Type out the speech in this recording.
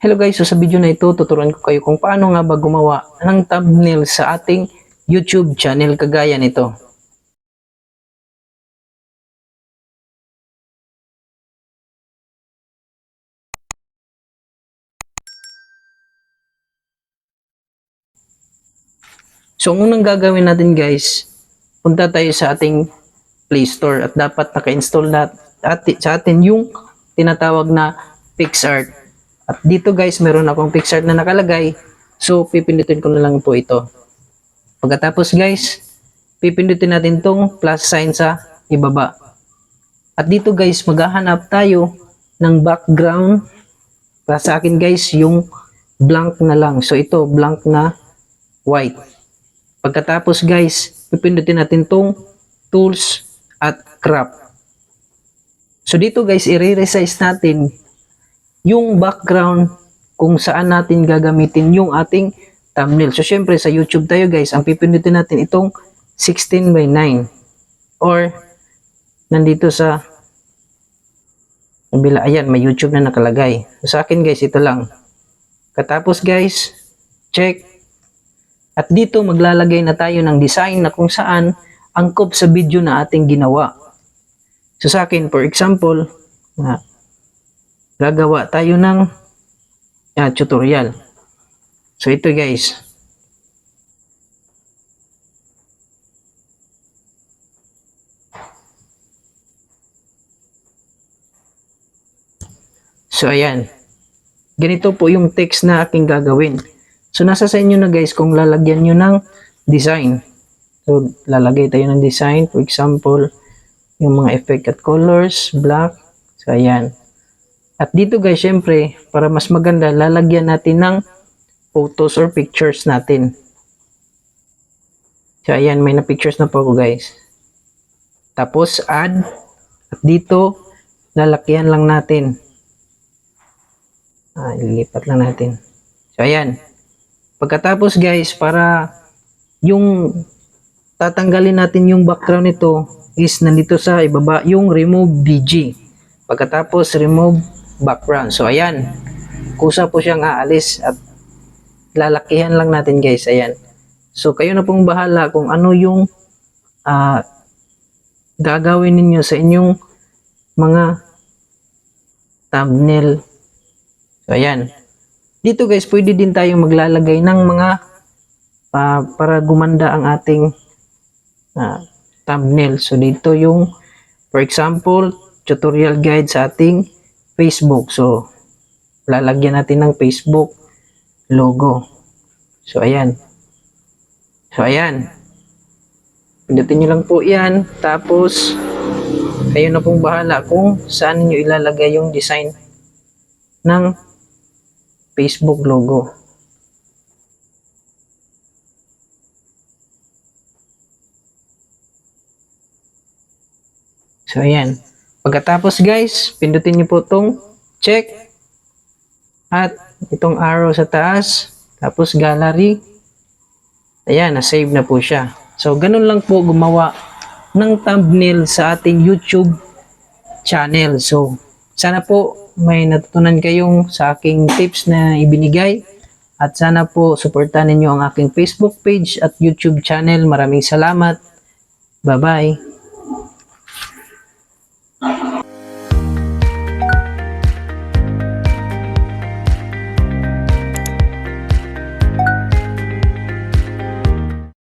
Hello guys, so sa video na ito, tuturuan ko kayo kung paano nga ba gumawa ng thumbnail sa ating YouTube channel kagaya nito. So ang unang gagawin natin guys, punta tayo sa ating Play Store at dapat naka-install na sa atin yung tinatawag na PicsArt. At dito guys, meron akong PicsArt na nakalagay. So pipindutin ko na lang po ito. Pagkatapos guys, pipindutin natin tong plus sign sa ibaba. At dito guys, maghahanap tayo ng background. Para sa akin guys, yung blank na lang. So ito, blank na white. Pagkatapos guys, pipindutin natin tong tools at crop. So dito guys, i-resize natin yung background kung saan natin gagamitin yung ating thumbnail. So syempre sa YouTube tayo guys, ang pipindutin natin itong 16:9 or nandito sa kabila, ayan, may YouTube na nakalagay. So sa akin guys, ito lang. Katapos guys, check. At dito maglalagay na tayo ng design na kung saan angkop sa video na ating ginawa. So sa akin, for example, gagawa tayo ng tutorial. So ito guys. So ayan. Ganito po yung text na aking gagawin. So nasa sa inyo na guys kung lalagyan nyo ng design. So lalagay tayo ng design. For example, yung mga effect at colors, black. So ayan. At dito guys, syempre, para mas maganda, lalagyan natin ng photos or pictures natin. So ayan, may na pictures na po ako guys. Tapos add. At dito, lalakyan lang natin. Ilipat lang natin. So ayan. Pagkatapos guys, para yung tatanggalin natin yung background nito is nandito sa ibaba yung remove BG. Pagkatapos remove background. So ayan. Kusa po siyang aalis at lalakihan lang natin guys. Ayan. So kayo na pong bahala kung ano yung gagawin ninyo sa inyong mga thumbnail. So ayan. Dito guys, pwede din tayong maglalagay ng mga para gumanda ang ating thumbnail. So dito yung, for example, tutorial guide sa ating Facebook. So lalagyan natin ng Facebook logo. So ayan. So ayan. Pindutin nyo lang po yan. Tapos kayo na pong bahala kung saan niyo ilalagay yung design ng Facebook logo. So ayan. Pagkatapos guys, pindutin niyo po itong check at itong arrow sa taas, tapos gallery. Ayan, na-save na po siya. So ganun lang po gumawa ng thumbnail sa ating YouTube channel. So sana po may natutunan kayong sa aking tips na ibinigay at sana po suportahan ninyo ang aking Facebook page at YouTube channel. Maraming salamat. Bye-bye.